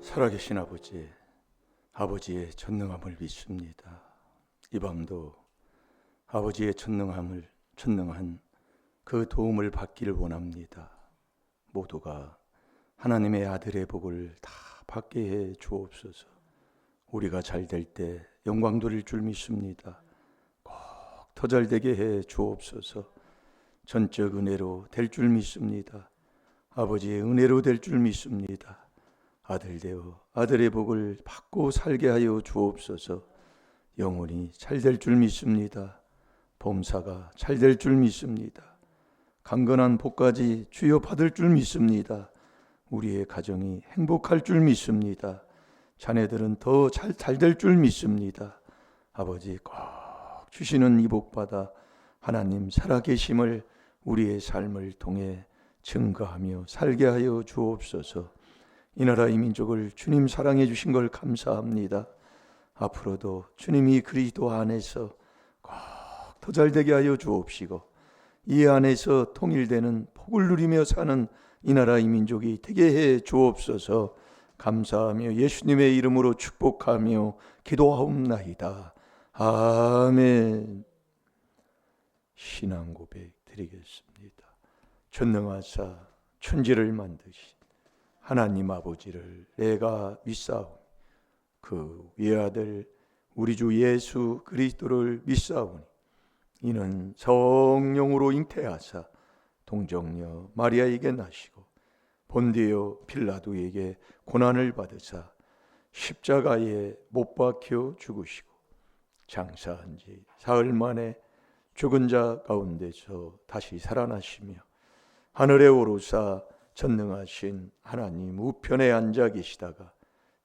살아계신 아버지, 아버지의 전능함을 믿습니다. 이 밤도 아버지의 전능한 그 도움을 받기를 원합니다. 모두가 하나님의 아들의 복을 다 받게 해 주옵소서. 우리가 잘 될 때 영광 돌릴 줄 믿습니다. 꼭 더 잘 되게 해 주옵소서. 전적 은혜로 될 줄 믿습니다. 아버지의 은혜로 될 줄 믿습니다. 아들 되어 아들의 복을 받고 살게 하여 주옵소서. 영혼이 잘 될 줄 믿습니다. 범사가 잘 될 줄 믿습니다. 강건한 복까지 주여 받을 줄 믿습니다. 우리의 가정이 행복할 줄 믿습니다. 자녀들은 더 잘 될 줄 믿습니다. 아버지 꼭 주시는 이 복받아 하나님 살아계심을 우리의 삶을 통해 증거하며 살게 하여 주옵소서. 이 나라 이 민족을 주님 사랑해 주신 걸 감사합니다. 앞으로도 주님이 그리스도 안에서 꼭 더 잘되게 하여 주옵시고 이 안에서 통일되는 복을 누리며 사는 이 나라 이 민족이 되게 해 주옵소서. 감사하며 예수님의 이름으로 축복하며 기도하옵나이다. 아멘. 신앙 고백 드리겠습니다. 전능하사 천지를 만드신 하나님 아버지를 내가 믿사오니 그 외아들 우리 주 예수 그리스도를 믿사오니 이는 성령으로 잉태하사 동정녀 마리아에게 나시고 본디오 빌라도에게 고난을 받으사 십자가에 못 박혀 죽으시고 장사한 지 사흘 만에 죽은 자 가운데서 다시 살아나시며 하늘에 오르사 전능하신 하나님 우편에 앉아 계시다가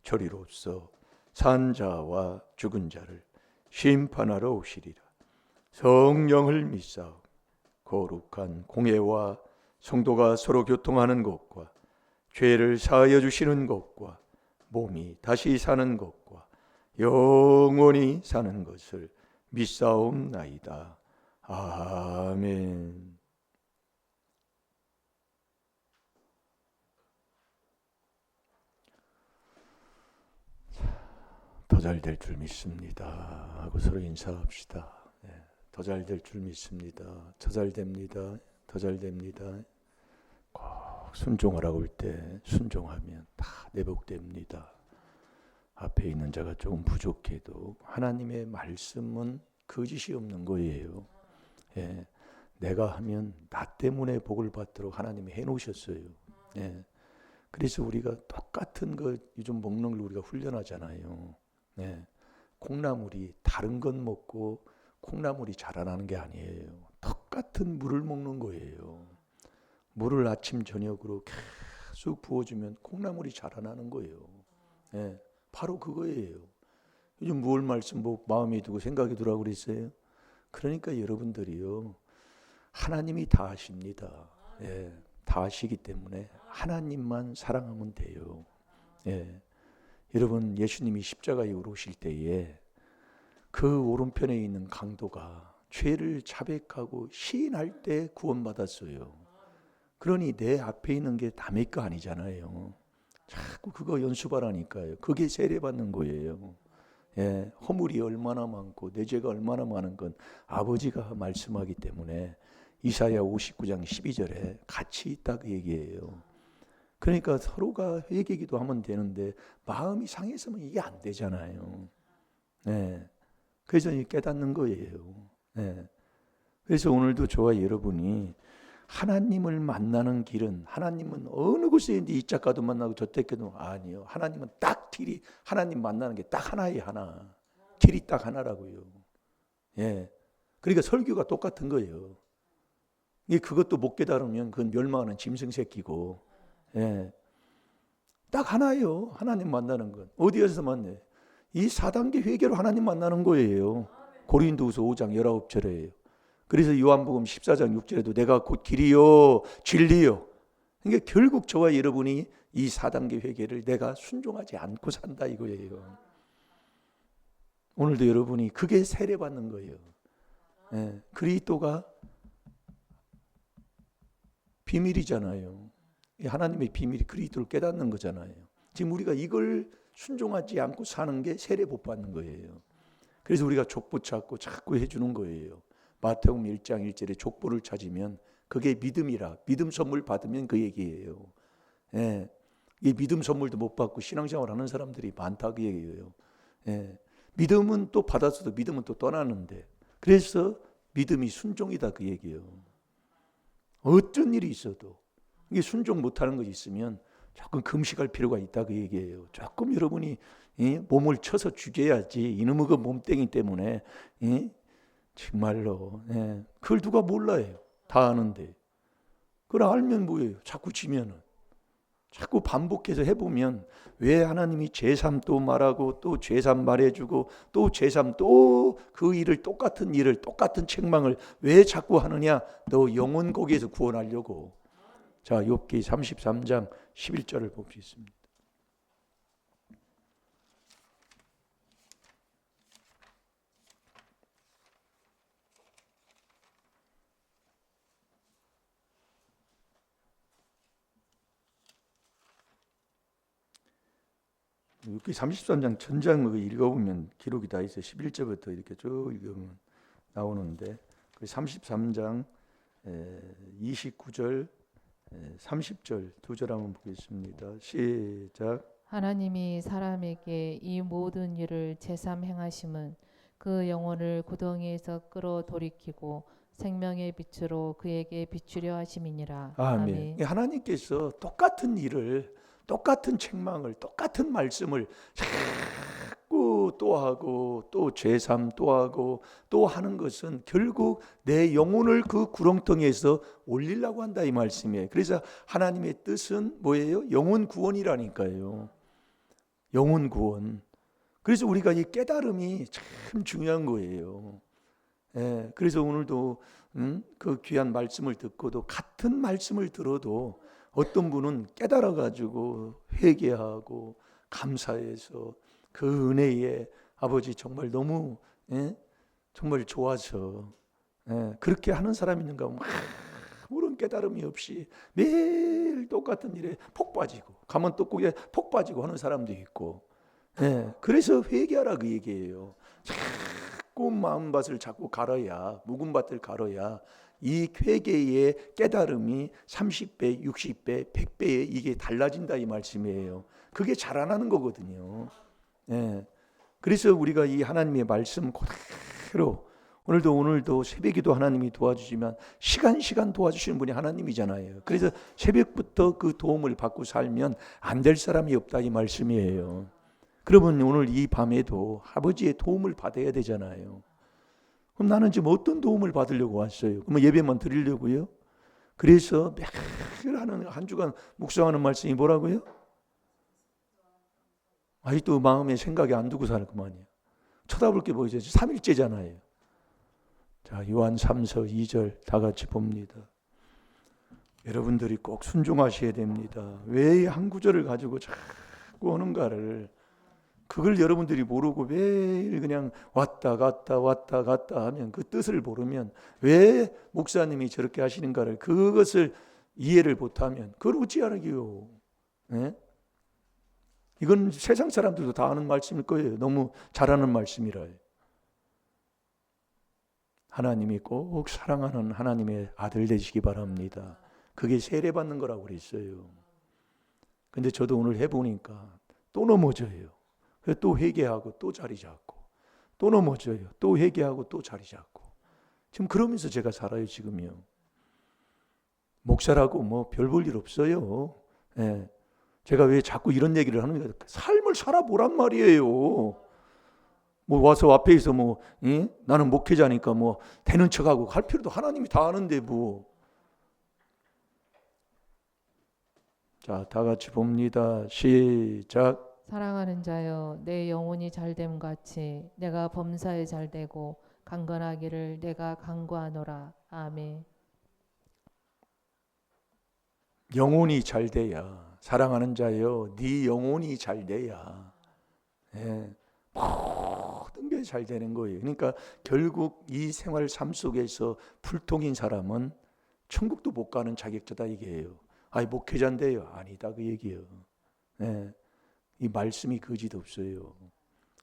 저리로서 산 자와 죽은 자를 심판하러 오시리라. 성령을 믿사오. 거룩한 공회와 성도가 서로 교통하는 것과 죄를 사하여 주시는 것과 몸이 다시 사는 것과 영원히 사는 것을 믿사옵나이다. 아멘. 더 잘 될 줄 믿습니다 하고 서로 인사합시다. 더 잘 될 줄 믿습니다. 더 잘 됩니다. 더 잘 됩니다. 꼭 순종하라고 할 때 순종하면 다 내복됩니다. 앞에 있는 자가 조금 부족해도 하나님의 말씀은 거짓이 없는 거예요. 내가 하면 나 때문에 복을 받도록 하나님이 해놓으셨어요. 그래서 우리가 똑같은 거 요즘 먹는 걸 우리가 훈련하잖아요. 콩나물이 다른 건 먹고 콩나물이 자라나는 게 아니에요. 똑같은 물을 먹는 거예요. 물을 아침 저녁으로 계속 부어주면 콩나물이 자라나는 거예요. 바로 그거예요. 요즘 무엇 말씀 마음에 두고 생각이 두라고 그랬어요. 그러니까 여러분들이요, 하나님이 다 아십니다. 다 아시기 때문에 하나님만 사랑하면 돼요. 여러분, 예수님이 십자가에 오르실 때에 그 오른편에 있는 강도가 죄를 자백하고 시인할 때 구원받았어요. 그러니 내 앞에 있는 게 남의 거 아니잖아요. 자꾸 그거 연습하라니까요. 그게 세례받는 거예요. 허물이 얼마나 많고 내 죄가 얼마나 많은 건 아버지가 말씀하기 때문에 이사야 59장 12절에 같이 딱 얘기해요. 그러니까 서로가 회개기도 하면 되는데 마음이 상해서는 이게 안 되잖아요. 그래서 깨닫는 거예요. 그래서 오늘도 저와 여러분이 하나님을 만나는 길은, 하나님은 어느 곳에 있는데 이 작가도 만나고 저 때도 아니요. 하나님은 딱 길이, 하나님 만나는 게 딱 하나예요. 하나. 길이 딱 하나라고요. 그러니까 설교가 똑같은 거예요. 그것도 못 깨달으면 그건 멸망하는 짐승 새끼고, 딱 하나예요. 하나님 만나는 건. 어디에서 만나요? 이 4단계 회개로 하나님 만나는 거예요. 고린도후서 5장 19절에요. 그래서 요한복음 14장 6절에도 내가 곧 길이요 진리요. 그러니까 결국 저와 여러분이 이 4단계 회개를 내가 순종하지 않고 산다 이거예요. 오늘도 여러분이 그게 세례받는 거예요. 그리스도가 비밀이잖아요. 하나님의 비밀이 그리스도를 깨닫는 거잖아요. 지금 우리가 이걸 순종하지 않고 사는 게 세례 복 받는 거예요. 그래서 우리가 족보 찾고 자꾸 해주는 거예요. 마태복음 1장 1절에 족보를 찾으면 그게 믿음이라. 믿음 선물 받으면 그 얘기예요. 예. 이 믿음 선물도 못 받고 신앙생활 하는 사람들이 많다 그 얘기예요. 예. 믿음은 또 받았어도 믿음은 또 떠나는데, 그래서 믿음이 순종이다 그 얘기예요. 어떤 일이 있어도 이게 순종 못하는 것이 있으면 조금 금식할 필요가 있다 그 얘기예요. 조금 여러분이 몸을 쳐서 죽여야지, 이놈의 그 몸땡이 때문에 정말로 그걸 누가 몰라요. 다 아는데. 그걸 알면 뭐예요? 자꾸 지면은, 자꾸 반복해서 해보면 왜 하나님이 제3 또 말하고 또 제3 말해주고 또 제3 또 그 일을, 똑같은 일을, 똑같은 책망을 왜 자꾸 하느냐? 너 영혼 거기에서 구원하려고. 자, 욥기 33장 11절을 보겠습니다. 욥기 33장 전장을 읽어보면 기록이 다 있어요. 11절부터 이렇게 쭉 읽으면 나오는데, 그 33장 29절 30절 두 절 한번 보겠습니다. 시작. 하나님이 사람에게 이 모든 일을 제삼 행하심은 그 영혼을 구덩이에서 끌어 돌이키고 생명의 빛으로 그에게 비추려 하심이니라. 아멘. 하나님께서 똑같은 일을, 똑같은 책망을, 똑같은 말씀을 자꾸 또 하고 또 제3 또 하고 또 하는 것은 결국 내 영혼을 그 구렁텅이에서 올리려고 한다 이 말씀이에요. 그래서 하나님의 뜻은 뭐예요? 영혼 구원이라니까요. 영혼 구원. 그래서 우리가 이 깨달음이 참 중요한 거예요. 예, 그래서 오늘도 그 귀한 말씀을 듣고도, 같은 말씀을 들어도 어떤 분은 깨달아 가지고 회개하고 감사해서 그 은혜에 아버지 정말 너무 정말 좋아서 그렇게 하는 사람이 있는가? 아무런 깨달음이 없이 매일 똑같은 일에 폭 빠지고 가면 또 그게 폭 빠지고 하는 사람도 있고, 그래서 회개하라 그 얘기예요. 자꾸 마음밭을 자꾸 갈아야, 묵은 밭을 갈아야 이 회개의 깨달음이 30배, 60배, 100배에 이게 달라진다 이 말씀이에요. 그게 자라나는 거거든요. 그래서 우리가 이 하나님의 말씀 그대로 오늘도 새벽에도 하나님이 도와주시면 시간 도와주시는 분이 하나님이잖아요. 그래서 새벽부터 그 도움을 받고 살면 안 될 사람이 없다 이 말씀이에요. 그러면 오늘 이 밤에도 아버지의 도움을 받아야 되잖아요. 그럼 나는 지금 어떤 도움을 받으려고 왔어요? 그럼 예배만 드리려고요? 그래서 매일 하는 한 주간 묵상하는 말씀이 뭐라고요? 아직도 마음에 생각이 안 두고 살 그만이에요. 쳐다볼 게 보이죠? 3일째잖아요. 자, 요한 3서 2절 다 같이 봅니다. 여러분들이 꼭 순종하셔야 됩니다. 왜 한 구절을 가지고 자꾸 하는가를, 그걸 여러분들이 모르고 매일 그냥 왔다 갔다 하면, 그 뜻을 모르면, 왜 목사님이 저렇게 하시는가를, 그것을 이해를 못하면 그걸 어찌하라기요. 이건 세상 사람들도 다 아는 말씀일 거예요. 너무 잘하는 말씀이라. 하나님이 꼭 사랑하는 하나님의 아들 되시기 바랍니다. 그게 세례받는 거라고 그랬어요. 근데 저도 오늘 해보니까 또 넘어져요. 또 회개하고 또 자리 잡고, 또 넘어져요. 또 회개하고 또 자리 잡고. 지금 그러면서 제가 살아요 지금요. 목사라고 뭐 별 볼 일 없어요. 제가 왜 자꾸 이런 얘기를 하는가? 삶을 살아보란 말이에요. 뭐 와서 앞에서 나는 목회자니까 뭐 되는 척하고 할 필요도, 하나님이 다 아는데 뭐. 자, 다 같이 봅니다. 시작. 사랑하는 자여, 내 영혼이 잘됨 같이 내가 범사에 잘되고 강건하기를 내가 간구하노라. 아멘. 영혼이 잘돼야, 사랑하는 자여, 네 영혼이 잘돼야 모든 게 잘 되는 거예요. 그러니까 결국 이 생활 삶 속에서 불통인 사람은 천국도 못 가는 자격자다 이게요. 아니 목회자인데요. 아니다 그 얘기예요. 이 말씀이 거짓 없어요.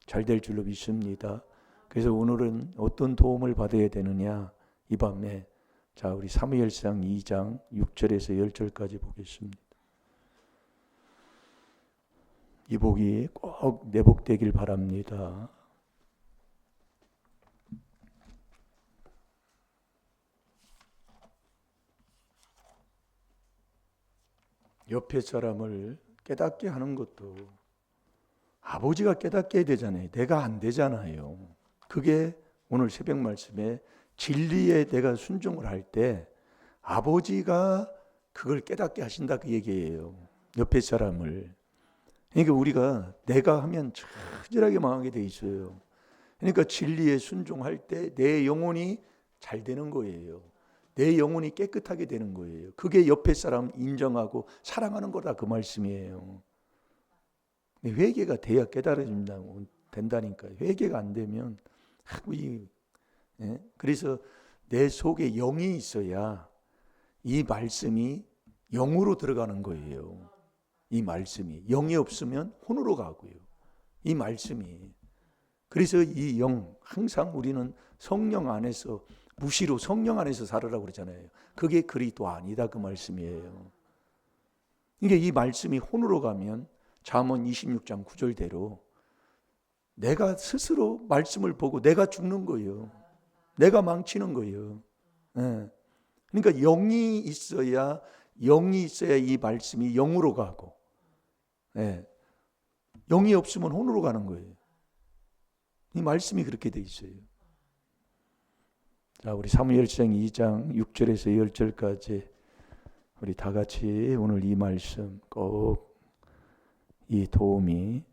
잘 될 줄로 믿습니다. 그래서 오늘은 어떤 도움을 받아야 되느냐, 이 밤에 자 우리 사무엘상 2장 6절에서 10절까지 보겠습니다. 이 복이 꼭 내복되길 바랍니다. 옆에 사람을 깨닫게 하는 것도 아버지가 깨닫게 해야 되잖아요. 내가 안 되잖아요. 그게 오늘 새벽 말씀에 진리에 내가 순종을 할 때 아버지가 그걸 깨닫게 하신다 그 얘기예요. 옆에 사람을. 그러니까 우리가 내가 하면 처절하게 망하게 돼 있어요. 그러니까 진리에 순종할 때 내 영혼이 잘 되는 거예요. 내 영혼이 깨끗하게 되는 거예요. 그게 옆에 사람 인정하고 사랑하는 거다 그 말씀이에요. 회개가 돼야 된다니까요. 회개가 안 되면 그래서 내 속에 영이 있어야 이 말씀이 영으로 들어가는 거예요. 이 말씀이 영이 없으면 혼으로 가고요. 이 말씀이 그래서 이 영 항상 우리는 성령 안에서 무시로 성령 안에서 살으라고 그러잖아요. 그게 그리스도 아니다 그 말씀이에요. 이게 이 말씀이 혼으로 가면 잠언 26장 9절대로 내가 스스로 말씀을 보고 내가 죽는 거예요. 내가 망치는 거예요. 그러니까 영이 있어야 이 말씀이 영으로 가고 영이 없으면 혼으로 가는 거예요. 이 말씀이 그렇게 돼 있어요. 자, 우리 사무엘상 2장 6절에서 10절까지 우리 다 같이 오늘 이 말씀 꼭 이 도움이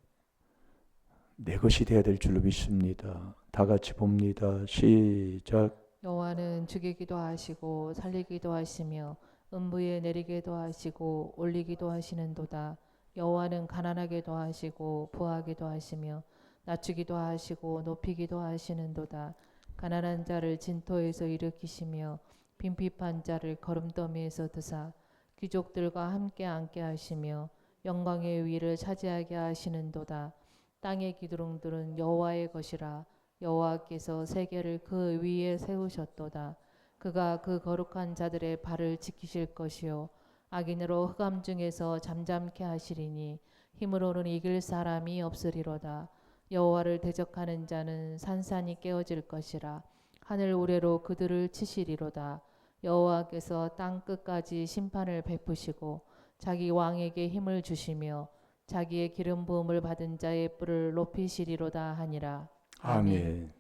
내 것이 되어야 될 줄로 믿습니다. 다 같이 봅니다. 시작. 여호와는 죽이기도 하시고 살리기도 하시며 음부에 내리기도 하시고 올리기도 하시는도다. 여호와는 가난하게도 하시고 부하게도 하시며 낮추기도 하시고 높이기도 하시는도다. 가난한 자를 진토에서 일으키시며 빈핍한 자를 거름더미에서 드사 귀족들과 함께 앉게 하시며 영광의 위를 차지하게 하시는도다. 땅의 기둥들은 여호와의 것이라. 여호와께서 세계를 그 위에 세우셨도다. 그가 그 거룩한 자들의 발을 지키실 것이요 악인으로 흑암 중에서 잠잠케 하시리니 힘으로는 이길 사람이 없으리로다. 여호와를 대적하는 자는 산산이 깨어질 것이라. 하늘 우레로 그들을 치시리로다. 여호와께서 땅 끝까지 심판을 베푸시고 자기 왕에게 힘을 주시며 자기의 기름 부음을 받은 자의 뿔을 높이시리로다 하니라. 아멘.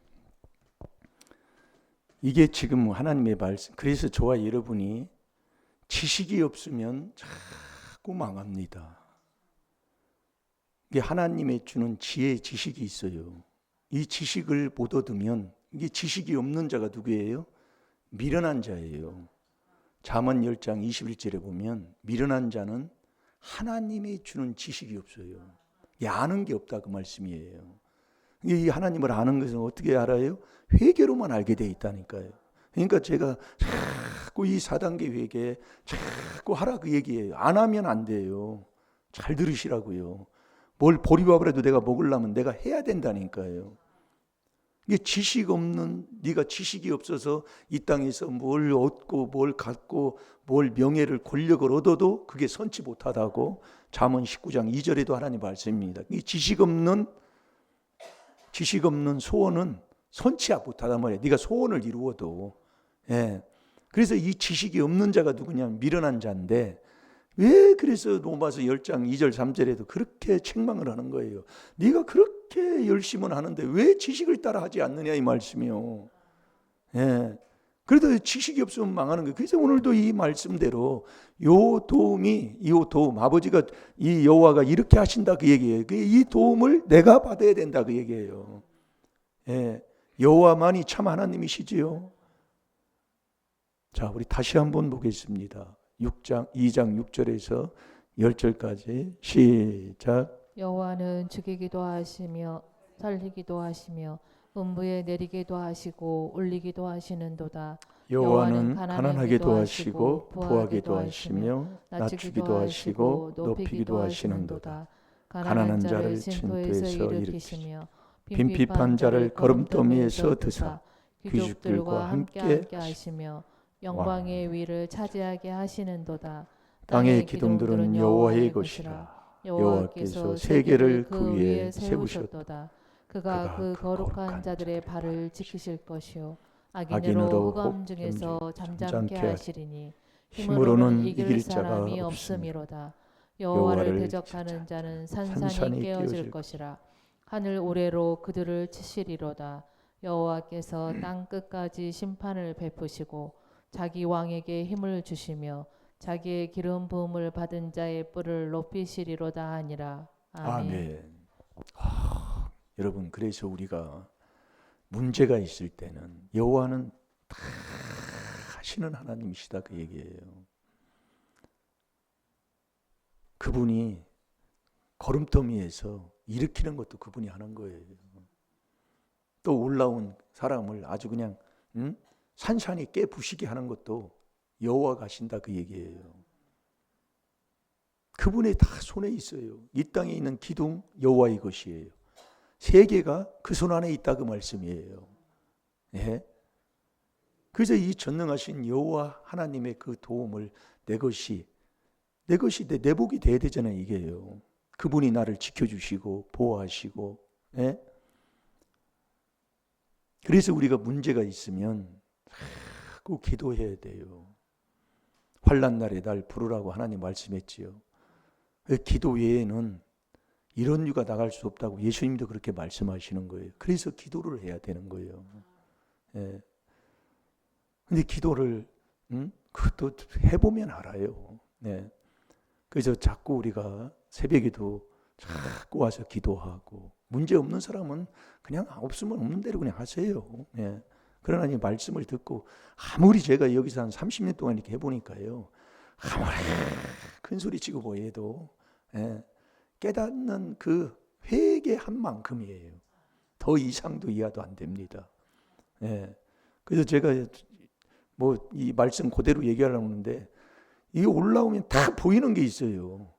이게 지금 하나님의 말씀. 그래서 저와 여러분이 지식이 없으면 자꾸 망합니다. 이게 하나님의 주는 지혜 지식이 있어요. 이 지식을 못 얻으면 이게 지식이 없는 자가 누구예요? 미련한 자예요. 잠언 10장 21절에 보면 미련한 자는 하나님이 주는 지식이 없어요. 아는 게 없다 그 말씀이에요. 이 하나님을 아는 것은 어떻게 알아요? 회개로만 알게 돼 있다니까요. 그러니까 제가 자꾸 이 4단계 회개 자꾸 하라 그 얘기예요. 안 하면 안 돼요. 잘 들으시라고요. 뭘 보리밥이라도 내가 먹으려면 내가 해야 된다니까요. 이게 지식 없는, 네가 지식이 없어서 이 땅에서 뭘 얻고 뭘 갖고 뭘 명예를 권력을 얻어도 그게 선치 못하다고 잠언 19장 2절에도 하나님 말씀입니다. 이 지식 없는 소원은 선치 못하단 말이에요. 네가 소원을 이루어도. 그래서 이 지식이 없는 자가 누구냐면 미련한 자인데 왜 그래서 로마서 10장 2절 3절에도 그렇게 책망을 하는 거예요. 네가 그렇게 열심은 하는데 왜 지식을 따라 하지 않느냐 이 말씀이요. 그래도 지식이 없으면 망하는 거예요. 그래서 오늘도 이 말씀대로 요 도움 아버지가 이 여호와가 이렇게 하신다 그 얘기예요. 이 도움을 내가 받아야 된다 그 얘기예요. 여호와만이 참 하나님이시지요. 자, 우리 다시 한번 보겠습니다. 2장 6절에서 10절까지 시작. 여호와는 죽이기도 하시며 살리기도 하시며 음부에 내리기도 하시고 올리기도 하시는도다. 여호와는 가난하게도 하시고 부하게도 하시며 낮추기도 하시고 높이기도 하시는도다. 가난한 자를 진토에서 일으키시며 빈핍한 자를 거름더미에서 드사 귀족들과 함께 하시며 영광의 위를 차지하게 하시는도다. 땅의 기둥들은 여호와의 것이라. 여호와께서 세계를 그 위에 세우셨도다. 그가 그 거룩한 자들의 발을 지키실 것이요 악인으로 악인으로 흑암 중에서 잠잠케 잠잠케 하시리니 힘으로는 힘으로는 이길 이길 자가 사람이 없음이라. 없음이로다. 여호와를 여호와를 대적하는 자는 산산이 산산이 깨어질 깨어질 것이라. 하늘 우레로 그들을 치시리로다. 여호와께서 땅 끝까지 심판을 베푸시고 자기 왕에게 힘을 주시며 자기의 기름 부음을 받은 자의 뿔을 높이시리로다 하니라. 아멘. 아멘. 여러분, 그래서 우리가 문제가 있을 때는 여호와는 다 하시는 하나님이시다, 그 얘기예요. 그분이 거름더미에서 일으키는 것도 그분이 하는 거예요. 또 올라온 사람을 아주 그냥 산산이 깨부시게 하는 것도 여호와가 하신다, 그 얘기예요. 그분의 다 손에 있어요. 이 땅에 있는 기둥 여호와의 것이에요. 세계가 그 손 안에 있다, 그 말씀이에요. 예? 그래서 이 전능하신 여호와 하나님의 그 도움을 내 것이 내 내복이 돼야 되잖아요, 이게요. 그분이 나를 지켜주시고 보호하시고. 예? 그래서 우리가 문제가 있으면 꼭 기도해야 돼요. 환난 날에 날 부르라고 하나님 말씀했지요. 기도 외에는 이런 유가 나갈 수 없다고 예수님도 그렇게 말씀하시는 거예요. 그래서 기도를 해야 되는 거예요. 예. 근데 기도를 그것도 해보면 알아요. 네. 그래서 자꾸 우리가 새벽에도 자꾸 와서 기도하고, 문제 없는 사람은 그냥 없으면 없는 대로 그냥 하세요. 네. 그러나 이 말씀을 듣고 아무리 제가 여기서 한 30년 동안 이렇게 해보니까요, 아무리 큰 소리 치고 보여도 깨닫는 그 회개한 만큼이에요. 더 이상도 이하도 안 됩니다. 그래서 제가 뭐 이 말씀 그대로 얘기하려고 하는데, 이게 올라오면 다 보이는 게 있어요.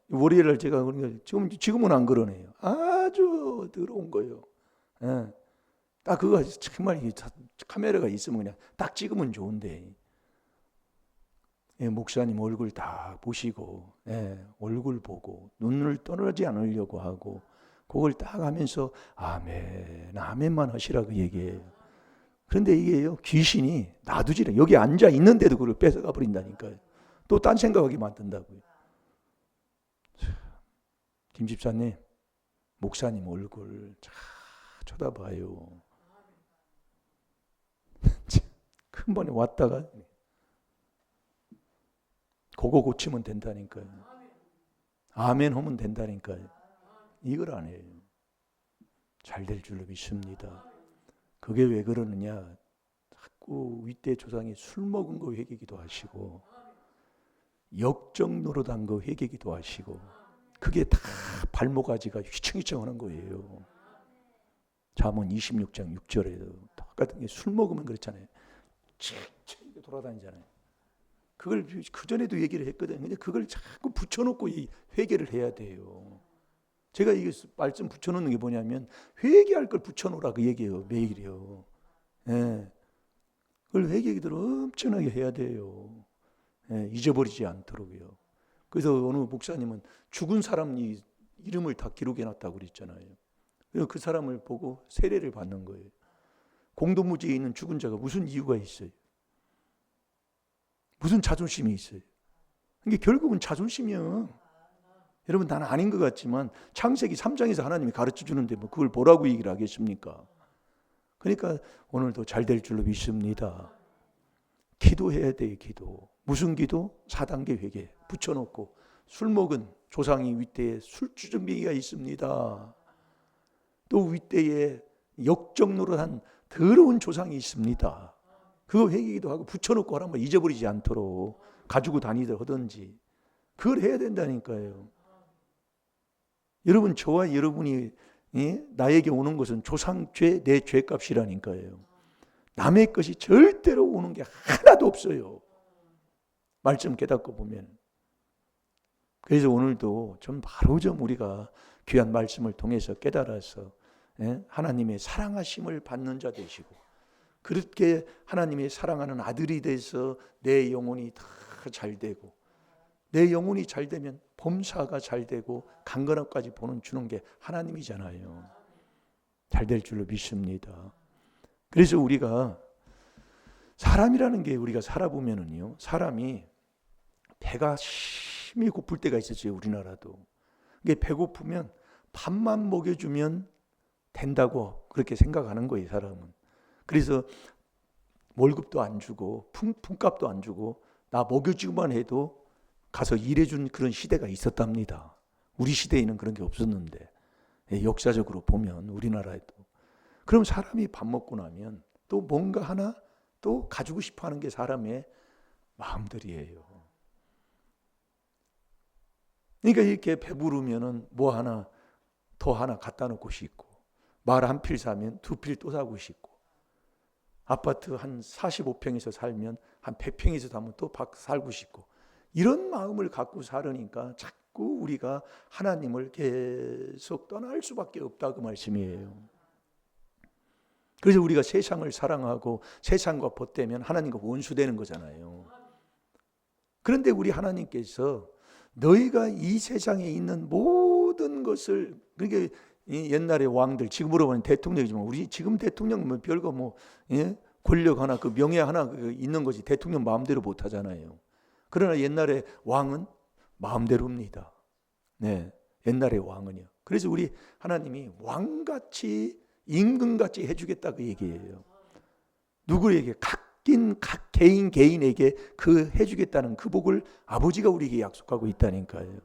월요일날 제가 지금은 안 그러네요. 아주 더러운 거예요. 딱 그거 정말 카메라가 있으면 그냥 딱 찍으면 좋은데, 목사님 얼굴 다 보시고, 얼굴 보고 눈을 떠나지 않으려고 하고, 그걸 딱 하면서 아멘, 아멘만 하시라고 얘기해요. 그런데 이게요, 귀신이 놔두지를, 여기 앉아 있는데도 그걸 뺏어가 버린다니까요. 또 딴 생각하게 만든다고요. 김 집사님, 목사님 얼굴 잘 쳐다봐요. 큰 번에 왔다가 그거 고치면 된다니까요. 아멘 하면 된다니까요. 이걸 안 해요. 잘 될 줄로 믿습니다. 그게 왜 그러느냐, 자꾸 윗대 조상이 술 먹은 거 회개기도 하시고, 역적 노릇한 거 회개기도 하시고, 그게 다 발목아지가 휘청휘청하는 거예요. 잠언 26장 6절에도 똑같은 게, 술 먹으면 그렇잖아요. 칙칙 돌아다니잖아요. 그걸 그 전에도 얘기를 했거든요. 근데 그걸 자꾸 붙여놓고 이 회개를 해야 돼요. 제가 이게 말씀 붙여놓는 게 뭐냐면, 회개할 걸 붙여놓으라 그 얘기예요. 매일이요. 그걸 회개기들 엄청나게 해야 돼요. 잊어버리지 않도록요. 그래서 어느 목사님은 죽은 사람 이름을 다 기록해놨다고 그랬잖아요. 그래서 그 사람을 보고 세례를 받는 거예요. 공동무지에 있는 죽은 자가 무슨 이유가 있어요? 무슨 자존심이 있어요? 이게 결국은 자존심이요. 여러분, 나는 아닌 것 같지만 창세기 3장에서 하나님이 가르쳐 주는데 뭐 그걸 뭐라고 얘기를 하겠습니까? 그러니까 오늘도 잘 될 줄로 믿습니다. 기도해야 돼요. 기도. 무슨 기도? 4단계 회개 붙여놓고, 술 먹은 조상이 윗대에 술주정뱅이가 있습니다. 또 윗대에 역적 노릇한 더러운 조상이 있습니다. 그거 회개기도 하고 붙여놓고 하라면 잊어버리지 않도록 가지고 다니들 하든지 그걸 해야 된다니까요. 여러분, 저와 여러분이 나에게 오는 것은 조상죄, 내 죄값이라니까요. 남의 것이 절대로 오는 게 하나도 없어요. 말씀 깨닫고 보면. 그래서 오늘도 바로 우리가 귀한 말씀을 통해서 깨달아서 하나님의 사랑하심을 받는 자 되시고, 그렇게 하나님의 사랑하는 아들이 돼서 내 영혼이 다 잘 되고, 내 영혼이 잘 되면 범사가 잘 되고 강건함까지 주는 게 하나님이잖아요. 잘 될 줄로 믿습니다. 그래서 우리가 사람이라는 게, 우리가 살아보면은요, 사람이 배가 심히 고플 때가 있었어요. 우리나라도. 이게 배고프면 밥만 먹여주면 된다고 그렇게 생각하는 거예요, 사람은. 그래서 월급도 안 주고 품값도 안 주고 나 먹여주기만 해도 가서 일해준 그런 시대가 있었답니다. 우리 시대에는 그런 게 없었는데, 역사적으로 보면 우리나라에도. 그럼 사람이 밥 먹고 나면 또 뭔가 하나 또 가지고 싶어 하는 게 사람의 마음들이에요. 그러니까 이렇게 배부르면은 뭐 하나 더 하나 갖다 놓고 싶고, 말 한 필 사면 두 필 또 사고 싶고, 아파트 한 45평에서 살면 한 100평에서 살면 또 살고 싶고, 이런 마음을 갖고 살으니까 자꾸 우리가 하나님을 계속 떠날 수밖에 없다, 그 말씀이에요. 그래서 우리가 세상을 사랑하고 세상과 벗대면 하나님과 원수되는 거잖아요. 그런데 우리 하나님께서 너희가 이 세상에 있는 모든 것을, 그러니까 옛날의 왕들, 지금으로 보면 대통령이지만 우리 지금 대통령 뭐 별거 권력 하나, 그 명예 하나 있는 거지 대통령 마음대로 못 하잖아요. 그러나 옛날에 왕은 마음대로입니다. 네, 옛날의 왕은요. 그래서 우리 하나님이 왕같이 임금같이 해주겠다, 그 얘기예요. 누구에게? 각 개인에게 그 해주겠다는 그 복을 아버지가 우리에게 약속하고 있다니까요.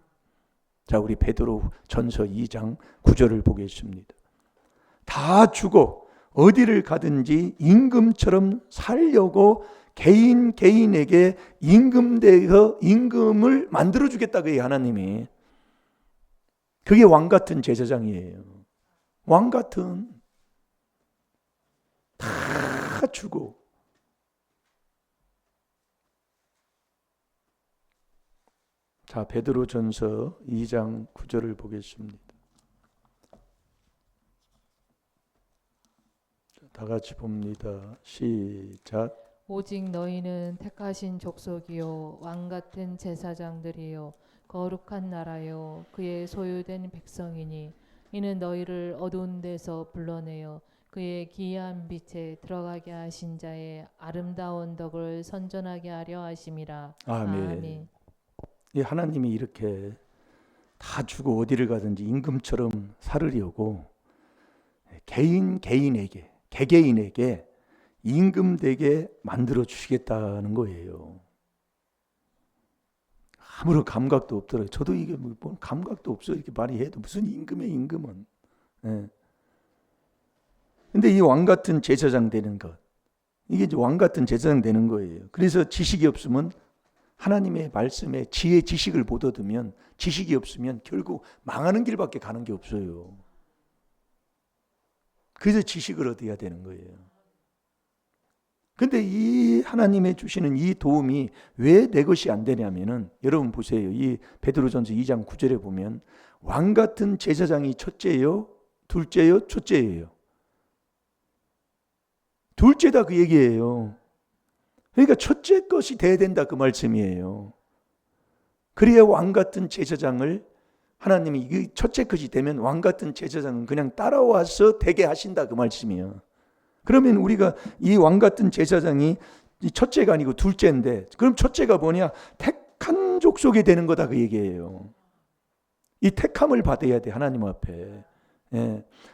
자, 우리 베드로 전서 2장 9절을 보겠습니다. 다 주고 어디를 가든지 임금처럼 살려고 개인에게 임금을 만들어 주겠다, 그게 하나님이. 그게 왕 같은 제사장이에요. 왕 같은, 다 주고. 자, 베드로전서 2장 9절을 보겠습니다. 다 같이 봅니다. 시작. 오직 너희는 택하신 족속이요 왕 같은 제사장들이요 거룩한 나라요 그의 소유된 백성이니 이는 너희를 어두운 데서 불러내어 그의 기이한 빛에 들어가게 하신 자의 아름다운 덕을 선전하게 하려 하심이라. 아멘. 아멘. 이 하나님이 이렇게 다 주고 어디를 가든지 임금처럼 살으려고 개개인에게 임금되게 만들어 주시겠다는 거예요. 아무런 감각도 없더라고요. 저도 이게 뭐 감각도 없어 이렇게 많이 해도 무슨 임금은. 근데 이 왕 같은 제사장 되는 것, 이게 이제 왕 같은 제사장 되는 거예요. 그래서 지식이 없으면, 하나님의 말씀에 지식을 못 얻으면, 지식이 없으면 결국 망하는 길밖에 가는 게 없어요. 그래서 지식을 얻어야 되는 거예요. 근데 이 하나님의 주시는 이 도움이 왜 내 것이 안 되냐면은, 여러분 보세요. 이 베드로전서 2장 9절에 보면 왕 같은 제사장이 첫째요, 둘째요, 첫째예요. 둘째다, 그 얘기예요. 그러니까 첫째 것이 돼야 된다, 그 말씀이에요. 그래야 왕 같은 제사장을 하나님이, 이 첫째 것이 되면 왕 같은 제사장은 그냥 따라와서 되게 하신다, 그 말씀이에요. 그러면 우리가 이 왕 같은 제사장이 첫째가 아니고 둘째인데, 그럼 첫째가 뭐냐? 택한 족속이 되는 거다, 그 얘기예요. 이 택함을 받아야 돼, 하나님 앞에.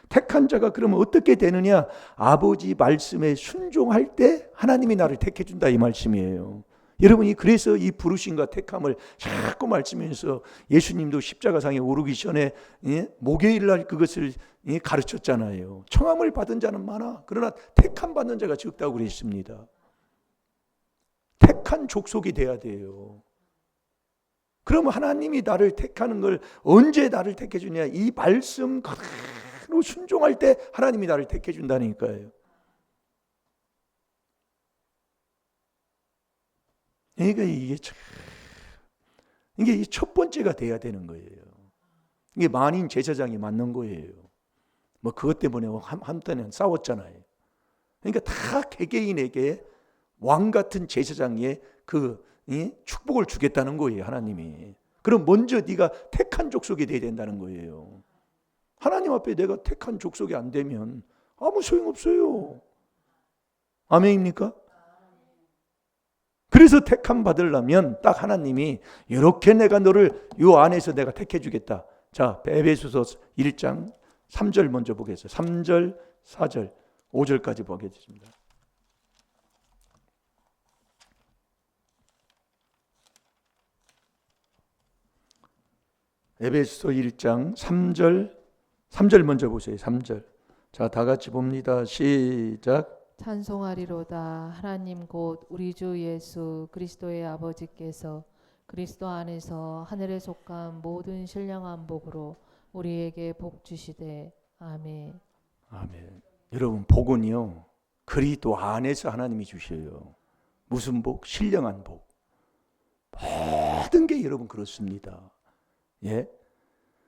택한 자가 그러면 어떻게 되느냐? 아버지 말씀에 순종할 때 하나님이 나를 택해 준다, 이 말씀이에요. 여러분이 그래서 이 부르심과 택함을 자꾸 말씀에서, 예수님도 십자가상에 오르기 전에 목요일 날 그것을 가르쳤잖아요. 청함을 받은 자는 많아, 그러나 택함 받는 자가 적다고 그랬습니다. 택한 족속이 돼야 돼요. 그러면 하나님이 나를 택하는 걸 언제 나를 택해 주냐? 이 말씀 그대로 순종할 때 하나님이 나를 택해 준다니까요. 그러니까 이게 참 이게 이 첫 번째가 돼야 되는 거예요. 이게 만인 제사장이 맞는 거예요. 뭐 그것 때문에 한때는 싸웠잖아요. 그러니까 다 개개인에게 왕 같은 제사장의 그 축복을 주겠다는 거예요, 하나님이. 그럼 먼저 네가 택한 족속이 돼야 된다는 거예요. 하나님 앞에 내가 택한 족속이 안 되면 아무 소용없어요. 아멘입니까? 그래서 택함 받으려면 딱 하나님이 이렇게 내가 너를 요 안에서 내가 택해 주겠다. 자, 에베소서 1장 3절 먼저 보겠습니다. 3절, 4절, 5절까지 보겠습니다. 에베소서 1장 3절 먼저 보세요. 3절. 자, 다 같이 봅니다. 시작. 찬송하리로다. 하나님 곧 우리 주 예수 그리스도의 아버지께서 그리스도 안에서 하늘에 속한 모든 신령한 복으로 우리에게 복 주시되. 아멘. 아멘. 여러분, 복은요 그리스도 안에서 하나님이 주셔요. 무슨 복? 신령한 복. 모든 게 여러분 그렇습니다. 예,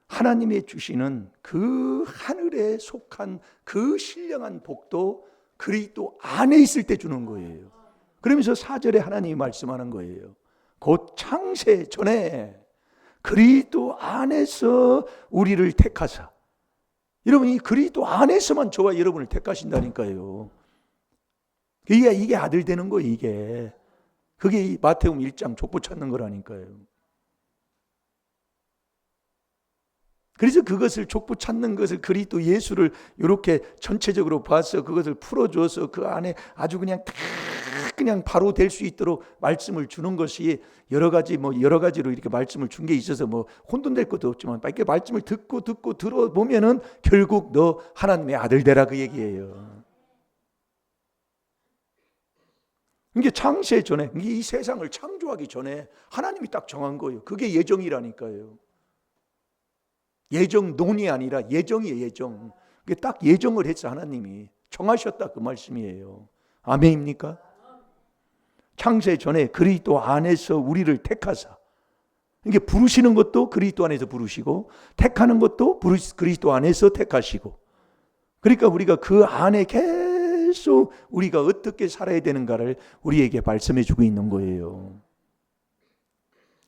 하나님이 주시는 그 하늘에 속한 그 신령한 복도 그리스도 안에 있을 때 주는 거예요. 그러면서 4절에 하나님이 말씀하는 거예요. 곧 창세 전에 그리스도 안에서 우리를 택하사. 여러분, 이 그리스도 안에서만 저와 여러분을 택하신다니까요. 이게 아들 되는 거예요. 이게 그게 이 마태복음 1장 족보 찾는 거라니까요. 그래서 그것을 족보 찾는 것을 그리스도 예수를 이렇게 전체적으로 봐서 그것을 풀어줘서 그 안에 아주 그냥 다 그냥 바로 될 수 있도록 말씀을 주는 것이 여러 가지로 이렇게 말씀을 준 게 있어서 뭐 혼돈될 것도 없지만 이렇게 말씀을 듣고 들어보면은 결국 너 하나님의 아들 되라 그 얘기예요. 이게 창세 전에 이 세상을 창조하기 전에 하나님이 딱 정한 거예요. 그게 예정이라니까요. 예정론이 아니라 예정이에요. 예정. 그게 딱 예정을 했어. 하나님이 정하셨다 그 말씀이에요. 아멘입니까? 창세 전에 그리스도 안에서 우리를 택하사. 이게 부르시는 것도 그리스도 안에서 부르시고 택하는 것도 그리스도 안에서 택하시고. 그러니까 우리가 그 안에 계속 우리가 어떻게 살아야 되는가를 우리에게 말씀해 주고 있는 거예요.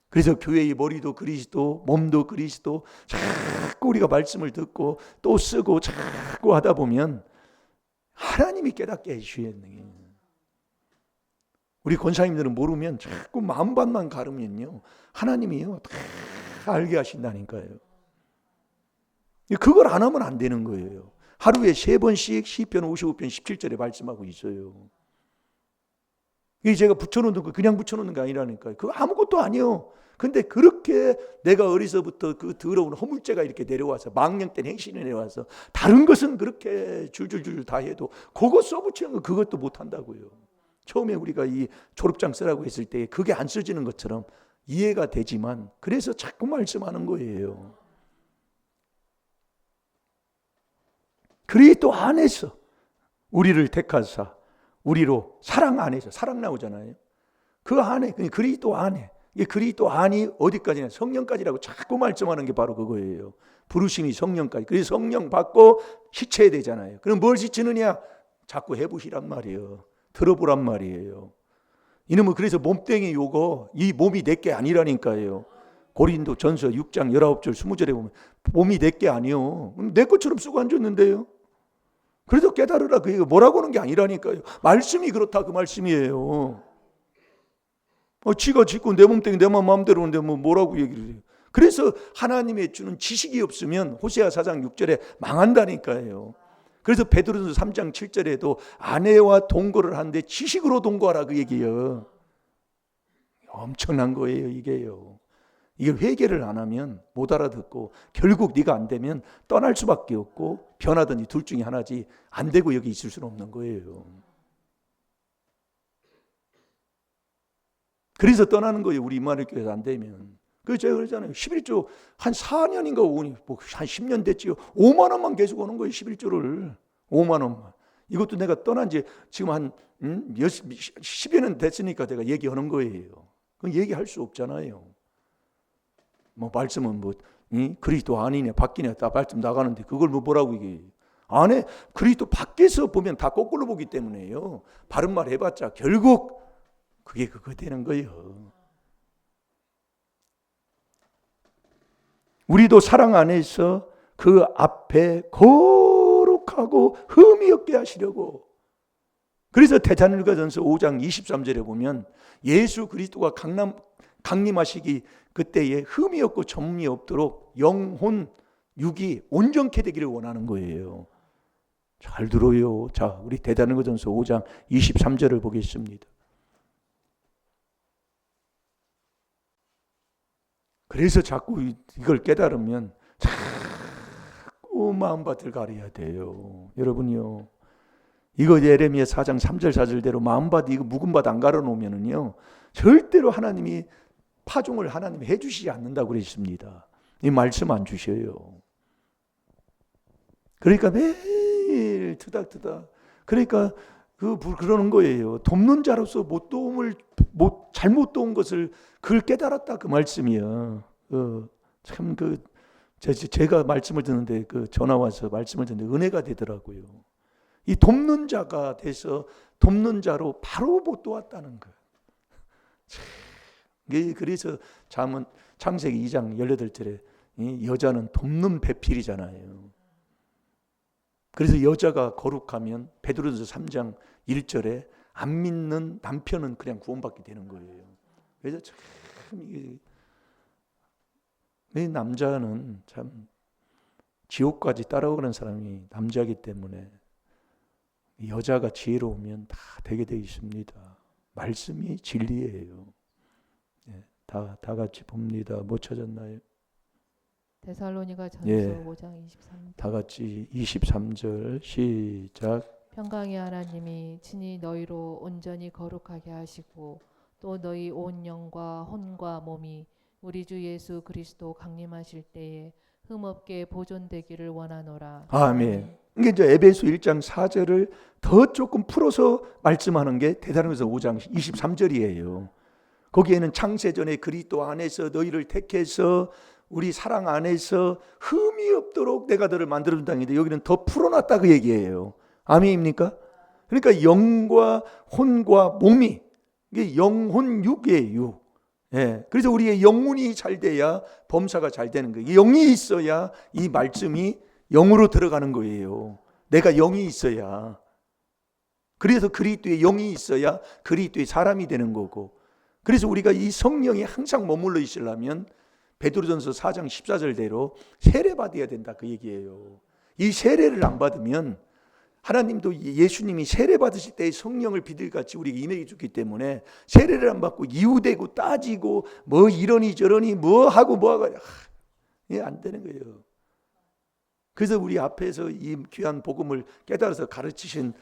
그래서 교회의 머리도 그리스도, 몸도 그리스도, 자꾸 우리가 말씀을 듣고 또 쓰고 자꾸 하다 보면 하나님이 깨닫게 해주시는 거예요. 우리 권사님들은 모르면 자꾸 마음밭만 가르면요 하나님이요 다 알게 하신다니까요. 그걸 안 하면 안 되는 거예요. 하루에 3번씩 시편 55편 17절에 말씀하고 있어요. 이게 제가 붙여놓는 거 그냥 붙여놓는 게 아니라니까요. 그거 아무것도 아니에요. 근데 그렇게 내가 어리서부터 그 더러운 허물죄가 이렇게 내려와서 망령된 행실이 내려와서 다른 것은 그렇게 줄줄줄 다 해도 그거 써붙이는 거 그것도 못한다고요. 처음에 우리가 이 졸업장 쓰라고 했을 때 그게 안 써지는 것처럼 이해가 되지만 그래서 자꾸 말씀하는 거예요. 그리스도 안에서 우리를 택하사 우리로 사랑 안에서 사랑 나오잖아요. 그 안에 그리스도 안에 이게 그리스도 안이 어디까지냐 성령까지라고 자꾸 말씀하는 게 바로 그거예요. 부르심이 성령까지. 그래서 성령 받고 씻어야 되잖아요. 그럼 뭘 씻느냐? 자꾸 해보시란 말이에요. 들어보란 말이에요. 이놈은 그래서 몸뚱이 요거 이 몸이 내게 아니라니까요. 고린도 전서 6장 19절 20절에 보면 몸이 내게 아니요. 내 것처럼 쓰고 앉았는데요. 그래도 깨달으라 그 얘기가 뭐라고 하는 게 아니라니까요. 말씀이 그렇다 그 말씀이에요. 지가 짓고 내 몸뚱이 내 마음대로 하는데 뭐라고 얘기를 해요. 그래서 하나님의 주는 지식이 없으면 호세아 4장 6절에 망한다니까요. 그래서 베드로전서 3장 7절에도 아내와 동거를 하는데 지식으로 동거하라 그 얘기예요. 엄청난 거예요 이게요. 이걸 회개를 안 하면 못 알아듣고 결국 네가 안 되면 떠날 수밖에 없고 변하든지 둘 중에 하나지 안 되고 여기 있을 수는 없는 거예요. 그래서 떠나는 거예요. 우리 임마누엘 교회에서 안 되면. 그래서 제가 그러잖아요. 11조 한 4년인가 오니 한 10년 됐지요. 5만 원만 계속 오는 거예요. 11조를 5만 원만. 이것도 내가 떠난 지 지금 한 10여 년 됐으니까 내가 얘기하는 거예요. 그건 얘기할 수 없잖아요. 뭐 말씀은 뭐 그리스도 아니냐 밖이냐 다 말씀 나가는데 그걸 뭐 뭐라고 이게 안에 그리스도 밖에서 보면 다 거꾸로 보기 때문에요. 바른 말 해봤자 결국 그게 그거 되는 거예요. 우리도 사랑 안에서 그 앞에 거룩하고 흠이 없게 하시려고. 그래서 데살로니가전서 5장 23절에 보면 예수 그리스도가 강림하시기 그때에 흠이 없고 점이 없도록 영혼 육이 온전케 되기를 원하는 거예요. 잘 들어요. 자, 우리 데살로니가전서 5장 23절을 보겠습니다. 그래서 자꾸 이걸 깨달으면 자꾸 마음밭을 가려야 돼요. 여러분요. 이거 예레미야 4장 3절 4절대로 마음밭 이거 묵은 밭 안 가려 놓으면은요. 절대로 하나님이 파종을 하나님이 해 주시지 않는다고 그랬습니다. 이 말씀 안 주셔요. 그러니까 매일 트닥트닥. 그러니까 그러는 거예요. 돕는 자로서 잘못 도운 것을 그걸 깨달았다 그 말씀이야. 참 제가 말씀을 듣는데 전화 와서 말씀을 듣는데 은혜가 되더라고요. 이 돕는 자가 돼서 돕는 자로 바로 못 도왔다는 거예요. 그래서 창세기 2장 18절에 여자는 돕는 배필이잖아요. 그래서 여자가 거룩하면 베드로전서 3장 1절에 안 믿는 남편은 그냥 구원받게 되는 거예요. 그래서 참 이 남자는 참 지옥까지 따라오는 사람이 남자이기 때문에 여자가 지혜로우면 다 되게 되어 있습니다. 말씀이 진리예요. 다 같이 봅니다. 못 찾았나요? 데살로니가전서 5장 23절. 다 같이 23절 시작. 평강의 하나님이 친히 너희로 온전히 거룩하게 하시고 또 너희 온 영과 혼과 몸이 우리 주 예수 그리스도 강림하실 때에 흠없게 보존되기를 원하노라. 아멘. 이게 이제 에베소 1장 4절을 더 조금 풀어서 말씀하는 게 데살로니가서 5장 23절이에요. 거기에는 창세전에 그리스도 안에서 너희를 택해서 우리 사랑 안에서 흠이 없도록 내가 너를 만들어준다 했는데 여기는 더 풀어놨다 그 얘기예요. 아멘입니까? 그러니까 영과 혼과 몸이 이게 영혼 육이에요. 그래서 우리의 영혼이 잘 돼야 범사가 잘 되는 거예요. 영이 있어야 이 말씀이 영으로 들어가는 거예요. 내가 영이 있어야. 그래서 그리스도의 영이 있어야 그리스도의 사람이 되는 거고. 그래서 우리가 이 성령이 항상 머물러 있으려면 베드로전서 4장 14절대로 세례 받아야 된다 그 얘기예요. 이 세례를 안 받으면 하나님도 예수님이 세례 받으실 때 성령을 비둘같이 우리에게 임해 주기 때문에 세례를 안 받고 이유되고 따지고 뭐 이러니 저러니 뭐 하고 이게 안 되는 거예요. 그래서 우리 앞에서 이 귀한 복음을 깨달아서 가르치신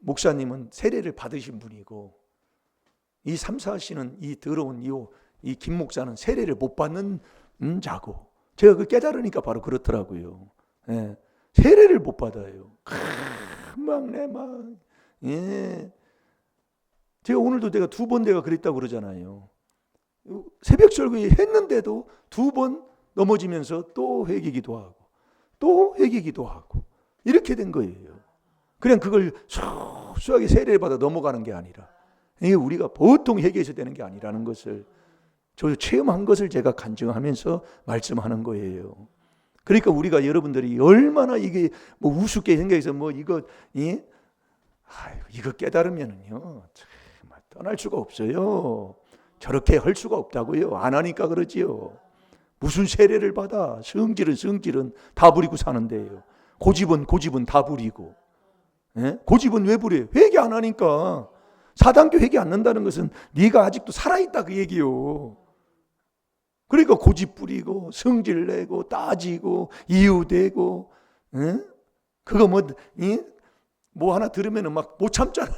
목사님은 세례를 받으신 분이고 이 삼사하시는 이 더러운 이 김 목사는 세례를 못 받는 자고 제가 그 깨달으니까 바로 그렇더라고요. 세례를 못 받아요. 제가 오늘도 내가 2번 내가 그랬다고 그러잖아요. 새벽 설교에 했는데도 2번 넘어지면서 또 회개기도 하고 또 회개기도 하고 이렇게 된 거예요. 그냥 그걸 소소하게 세례를 받아 넘어가는 게 아니라 이게 우리가 보통 회개해서 되는 게 아니라는 것을 저 체험한 것을 제가 간증하면서 말씀하는 거예요. 그러니까 우리가 여러분들이 얼마나 이게 뭐 우습게 생각해서 뭐 이거 깨달으면은요 참 떠날 수가 없어요. 저렇게 할 수가 없다고요. 안 하니까 그러지요. 무슨 세례를 받아? 성질은 다 부리고 사는데요. 고집은 다 부리고. 고집은 왜 부려요? 회개 안 하니까. 사단교 회개 안 한다는 것은 네가 아직도 살아있다 그 얘기요. 그러니까 고집 부리고 성질 내고 따지고 이유되고 그거 뭐 하나 들으면 막 못 참잖아요.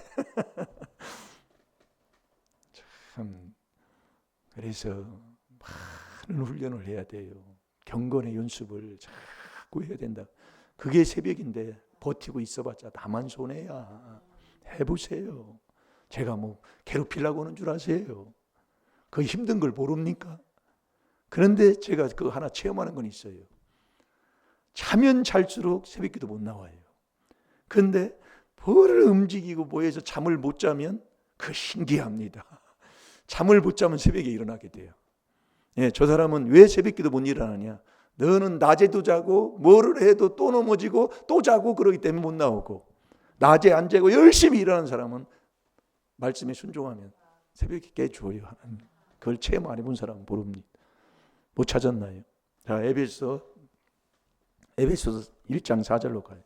참 그래서 많은 훈련을 해야 돼요. 경건의 연습을 자꾸 해야 된다. 그게 새벽인데 버티고 있어봤자 나만 손해야. 해보세요. 제가 뭐 괴롭히려고 하는 줄 아세요? 그 힘든 걸 모릅니까? 그런데 제가 그거 하나 체험하는 건 있어요. 자면 잘수록 새벽기도 못 나와요. 그런데 벌을 움직이고 뭐해서 잠을 못 자면 그 신기합니다. 잠을 못 자면 새벽에 일어나게 돼요. 예, 저 사람은 왜 새벽기도 못 일어나냐? 너는 낮에도 자고 뭐를 해도 또 넘어지고 또 자고 그러기 때문에 못 나오고, 낮에 안 자고 열심히 일하는 사람은 말씀에 순종하면 새벽에 깨줘요. 하나님. 그걸 체험 안 해본 사람은 모릅니다. 못 찾았나요? 자, 에베소서 1장 4절로 가요.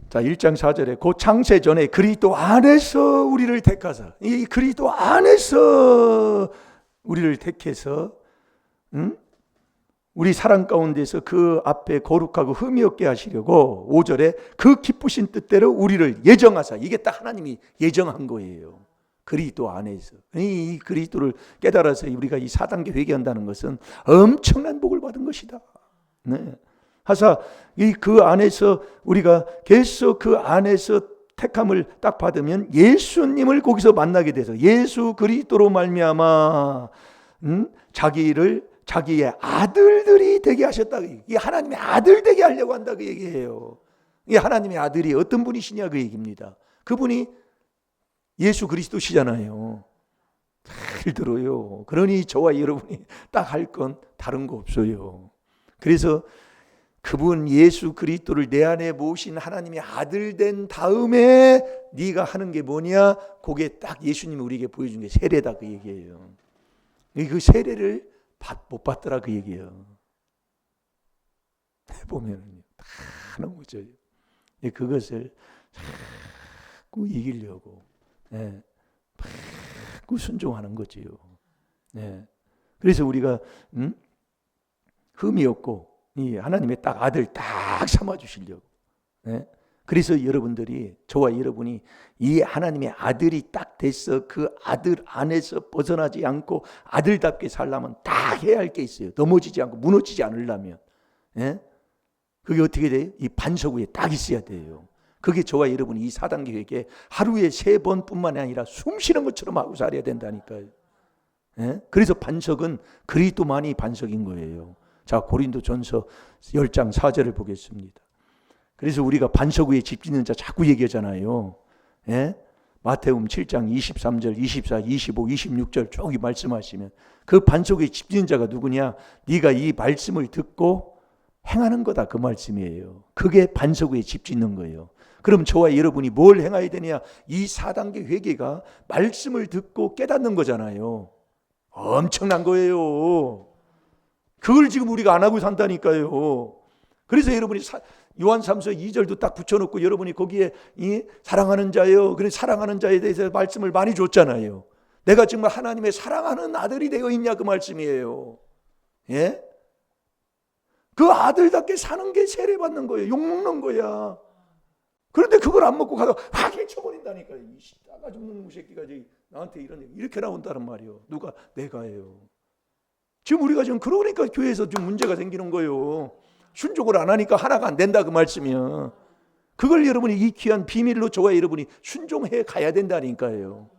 자, 1장 4절에 곧 창세 전에 그리스도 안에서 우리를 택하사, 이 그리스도 안에서 우리를 택해서 우리 사랑 가운데서 그 앞에 거룩하고 흠이 없게 하시려고 5절에 그 기쁘신 뜻대로 우리를 예정하사, 이게 딱 하나님이 예정한 거예요. 그리스도 안에서. 이 그리스도를 깨달아서 우리가 이 4단계 회개한다는 것은 엄청난 복을 받은 것이다. 네. 하사 그 안에서 우리가 계속 그 안에서 택함을 딱 받으면 예수님을 거기서 만나게 돼서 예수 그리스도로 말미암아 자기의 아들들이 되게 하셨다. 이 하나님의 아들 되게 하려고 한다 그 얘기예요. 이 하나님의 아들이 어떤 분이시냐 그 얘기입니다. 그분이 예수 그리스도시잖아요. 잘 들어요. 그러니 저와 여러분이 딱 할 건 다른 거 없어요. 그래서 그분 예수 그리스도를 내 안에 모신 하나님의 아들 된 다음에 네가 하는 게 뭐냐? 그게 딱 예수님이 우리에게 보여준 게 세례다 그 얘기예요. 그 세례를 못 받더라 그 얘기예요. 해보면 다 넘어져요. 그것을 자꾸 이기려고 자꾸 순종하는 거지요. 그래서 우리가 흠이 없고 이 하나님의 딱 아들 딱 삼아 주시려고. 그래서 여러분들이, 저와 여러분이 이 하나님의 아들이 딱 돼서 그 아들 안에서 벗어나지 않고 아들답게 살려면 딱 해야 할 게 있어요. 넘어지지 않고 무너지지 않으려면. 그게 어떻게 돼요? 이 반석 위에 딱 있어야 돼요. 그게 저와 여러분이 이 4단계 회개 하루에 3번뿐만 아니라 숨 쉬는 것처럼 하고 살아야 된다니까요. 그래서 반석은 그리스도만이 반석인 거예요. 자, 고린도전서 10장 4절을 보겠습니다. 그래서 우리가 반석 위에 집 짓는 자 자꾸 얘기하잖아요. 마태복음 7장 23절, 24, 25, 26절 쭉 말씀하시면 그 반석 위에 집 짓는 자가 누구냐? 네가 이 말씀을 듣고 행하는 거다 그 말씀이에요. 그게 반석 위에 집 짓는 거예요. 그럼 저와 여러분이 뭘 행해야 되냐? 이 4단계 회개가 말씀을 듣고 깨닫는 거잖아요. 엄청난 거예요. 그걸 지금 우리가 안 하고 산다니까요. 그래서 여러분이 요한 3서 2절도 딱 붙여놓고 여러분이 거기에 사랑하는 자요. 그래서 사랑하는 자에 대해서 말씀을 많이 줬잖아요. 내가 정말 하나님의 사랑하는 아들이 되어 있냐 그 말씀이에요. 그 아들답게 사는 게 세례받는 거예요. 욕먹는 거야. 그런데 그걸 안 먹고 가서 확 해쳐버린다니까요. 이 싸가 죽는 새끼가 나한테 이렇게 나온다는 말이에요. 누가? 내가예요. 지금 우리가 지금 그러니까 교회에서 좀 문제가 생기는 거예요. 순종을 안 하니까 하나가 안 된다 그 말씀이야. 그걸 여러분이 이 귀한 비밀로 저와 여러분이 순종해 가야 된다니까요.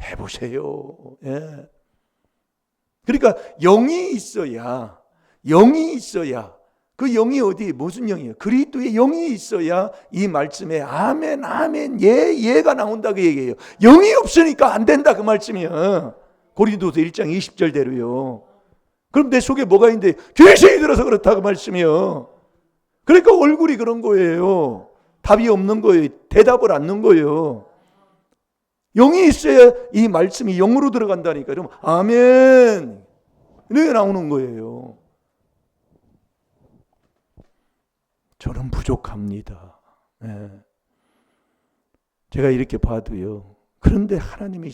해보세요. 그러니까 영이 있어야 그 영이 어디 무슨 영이에요? 그리스도의 영이 있어야 이 말씀에 아멘 아멘 예가 나온다 그 얘기예요. 영이 없으니까 안 된다 그 말씀이야. 고린도서 1장 20절대로요. 그럼 내 속에 뭐가 있는데 죄성이 들어서 그렇다 그 말씀이요. 그러니까 얼굴이 그런 거예요. 답이 없는 거예요. 대답을 않는 거예요. 영이 있어야 이 말씀이 영으로 들어간다니까. 그럼 아멘 이렇게 나오는 거예요. 저는 부족합니다. 제가 이렇게 봐도요. 그런데 하나님이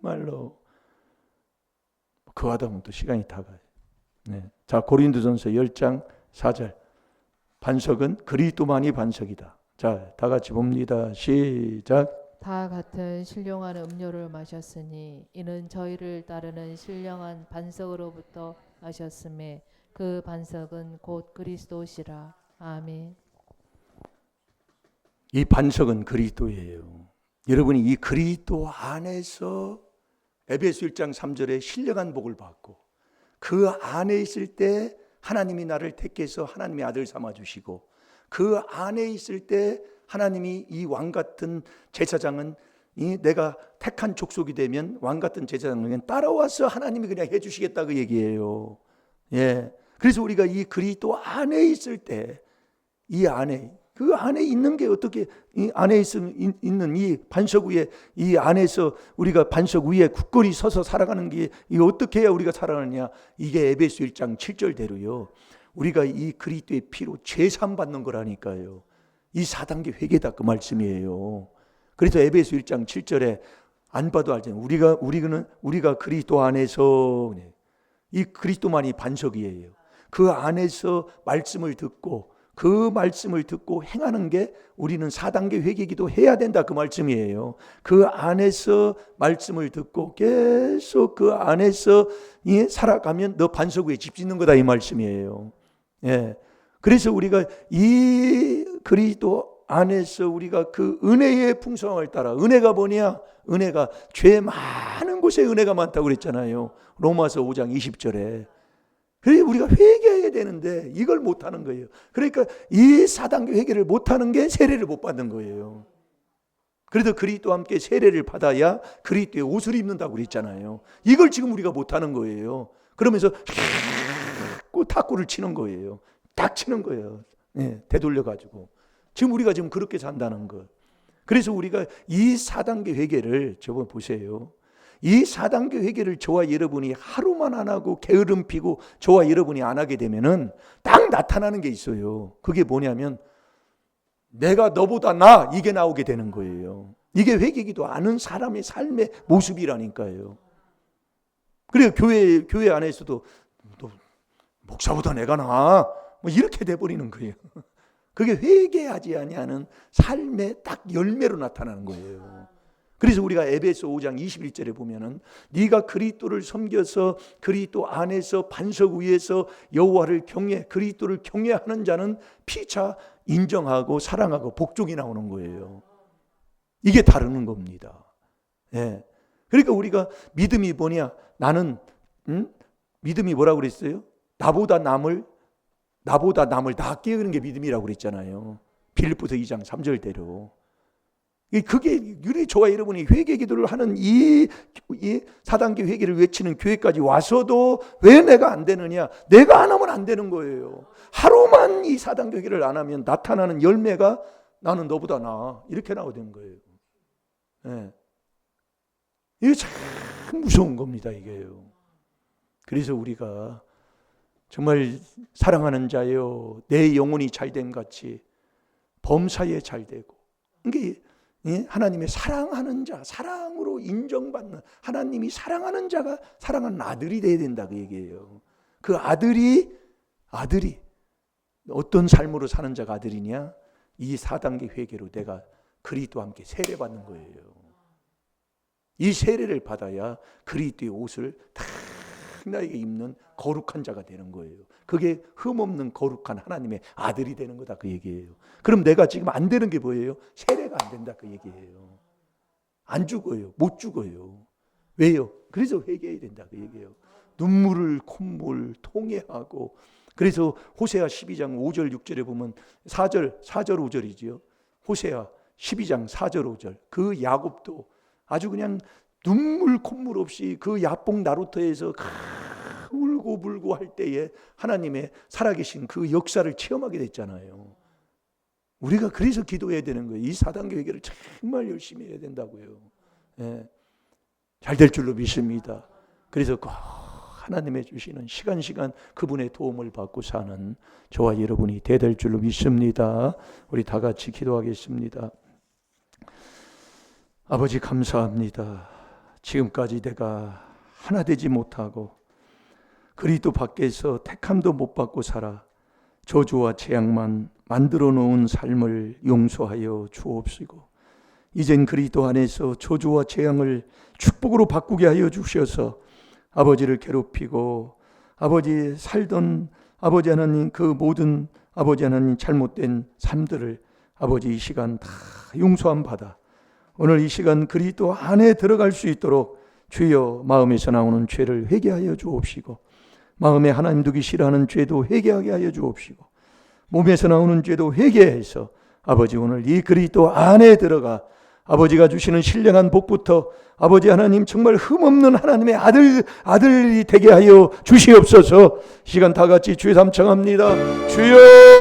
정말로 그 하다 보면 또 시간이 다 가요. 자, 고린도전서 10장 4절. 반석은 그리스도만이 반석이다. 자, 다 같이 봅니다. 시작. 다 같은 신령한 음료를 마셨으니 이는 저희를 따르는 신령한 반석으로부터 마셨음에 그 반석은 곧 그리스도시라. 아멘. 이 반석은 그리스도예요. 여러분이 이 그리스도 안에서 에베소 1장 3절에 신령한 복을 받고 그 안에 있을 때 하나님이 나를 택해서 하나님의 아들 삼아 주시고 그 안에 있을 때 하나님이 이 왕 같은 제사장은 내가 택한 족속이 되면 왕 같은 제사장은 따라와서 하나님이 그냥 해주시겠다 그 얘기예요. 예. 그래서 우리가 이 그리스도 안에 있을 때 이 안에 그 안에 있는 게 어떻게 이 안에 있는 이 반석 위에 이 안에서 우리가 반석 위에 굳건히 서서 살아가는 게 이 어떻게 해야 우리가 살아가느냐 이게 에베소 1장 7절대로요. 우리가 이 그리스도의 피로 제산 받는 거라니까요. 이 4단계 회개다 그 말씀이에요. 그래서 에베소 1장 7절에 안 봐도 알잖아요. 우리가 그리스도 안에서 이 그리스도만이 반석이에요. 그 안에서 말씀을 듣고 그 말씀을 듣고 행하는 게 우리는 4단계 회개기도 해야 된다 그 말씀이에요. 그 안에서 말씀을 듣고 계속 그 안에서 살아가면 너 반석 위에 집 짓는 거다 이 말씀이에요. 예. 그래서 우리가 이 그리스도 안에서 우리가 그 은혜의 풍성함을 따라 은혜가 뭐냐? 은혜가 죄 많은 곳에 은혜가 많다고 그랬잖아요. 로마서 5장 20절에. 그래서 우리가 회개해야 되는데 이걸 못하는 거예요. 그러니까 이 4단계 회개를 못하는 게 세례를 못 받는 거예요. 그래도 그리스도와 함께 세례를 받아야 그리스도의 옷을 입는다고 그랬잖아요. 이걸 지금 우리가 못하는 거예요. 그러면서 탁구를 치는 거예요. 딱 치는 거예요. 네, 되돌려가지고. 지금 우리가 지금 그렇게 산다는 것. 그래서 우리가 이 4단계 회개를 저번 보세요. 이 4단계 회개를 저와 여러분이 하루만 안 하고 게으름 피고 저와 여러분이 안 하게 되면은 딱 나타나는 게 있어요. 그게 뭐냐면 내가 너보다 나 이게 나오게 되는 거예요. 이게 회개기도 않은 사람의 삶의 모습이라니까요. 그래요. 교회 안에서도 또 목사보다 내가 나 뭐 이렇게 돼버리는 거예요. 그게 회개하지 아니하는 삶의 딱 열매로 나타나는 거예요. 그래서 우리가 에베소 5장 21절에 보면은 네가 그리스도를 섬겨서 그리스도 안에서 반석 위에서 여호와를 경외 그리스도를 경외하는 자는 피차 인정하고 사랑하고 복종이 나오는 거예요. 이게 다르는 겁니다. 예. 그러니까 우리가 믿음이 뭐냐? 나는 믿음이 뭐라고 그랬어요? 나보다 남을 낫게 여기는 게 믿음이라고 그랬잖아요. 빌립보서 2장 3절대로. 그게 우리 저와 여러분이 회개 기도를 하는 이 4단계 회개를 외치는 교회까지 와서도 왜 내가 안 되느냐? 내가 안 하면 안 되는 거예요. 하루만 이 4단계 회개를 안 하면 나타나는 열매가 나는 너보다 나아. 이렇게 나오는 거예요. 네. 이게 참 무서운 겁니다. 이게요. 그래서 우리가 정말 사랑하는 자여 내 영혼이 잘됨 같이 범사에 잘되고 이게 하나님의 사랑하는 자, 사랑으로 인정받는 하나님이 사랑하는 자가 사랑하는 아들이 돼야 된다 그 얘기예요. 그 아들이 어떤 삶으로 사는 자가 아들이냐? 이 4단계 회개로 내가 그리스도와 함께 세례받는 거예요. 이 세례를 받아야 그리스도의 옷을 다 나에게 입는 거룩한 자가 되는 거예요. 그게 흠없는 거룩한 하나님의 아들이 되는 거다 그 얘기예요. 그럼 내가 지금 안 되는 게 뭐예요? 세례가 안 된다 그 얘기예요. 안 죽어요. 못 죽어요. 왜요? 그래서 회개해야 된다 그 얘기예요. 눈물을 콧물 통해하고 그래서 호세아 12장 5절 6절에 보면 4절 5절이지요. 호세아 12장 4절 5절 그 야곱도 아주 그냥 눈물 콧물 없이 그 야복 나루터에서 울고 불고 할 때에 하나님의 살아계신 그 역사를 체험하게 됐잖아요. 우리가 그래서 기도해야 되는 거예요. 이 4단계 회개를 정말 열심히 해야 된다고요. 예. 잘 될 줄로 믿습니다. 그래서 꼭 하나님의 주시는 시간 그분의 도움을 받고 사는 저와 여러분이 될 줄로 믿습니다. 우리 다 같이 기도하겠습니다. 아버지 감사합니다. 지금까지 내가 하나 되지 못하고 그리스도 밖에서 택함도 못 받고 살아 저주와 재앙만 만들어 놓은 삶을 용서하여 주옵시고 이젠 그리스도 안에서 저주와 재앙을 축복으로 바꾸게 하여 주셔서 아버지를 괴롭히고 아버지 살던 아버지 하나님 그 모든 아버지 하나님 잘못된 삶들을 아버지 이 시간 다 용서함 받아 오늘 이 시간 그리스도 안에 들어갈 수 있도록 주여 마음에서 나오는 죄를 회개하여 주옵시고, 마음에 하나님 두기 싫어하는 죄도 회개하게 하여 주옵시고, 몸에서 나오는 죄도 회개해서 아버지 오늘 이 그리스도 안에 들어가 아버지가 주시는 신령한 복부터 아버지 하나님 정말 흠없는 하나님의 아들이 되게 하여 주시옵소서. 시간 다 같이 주여 삼창합니다. 주여.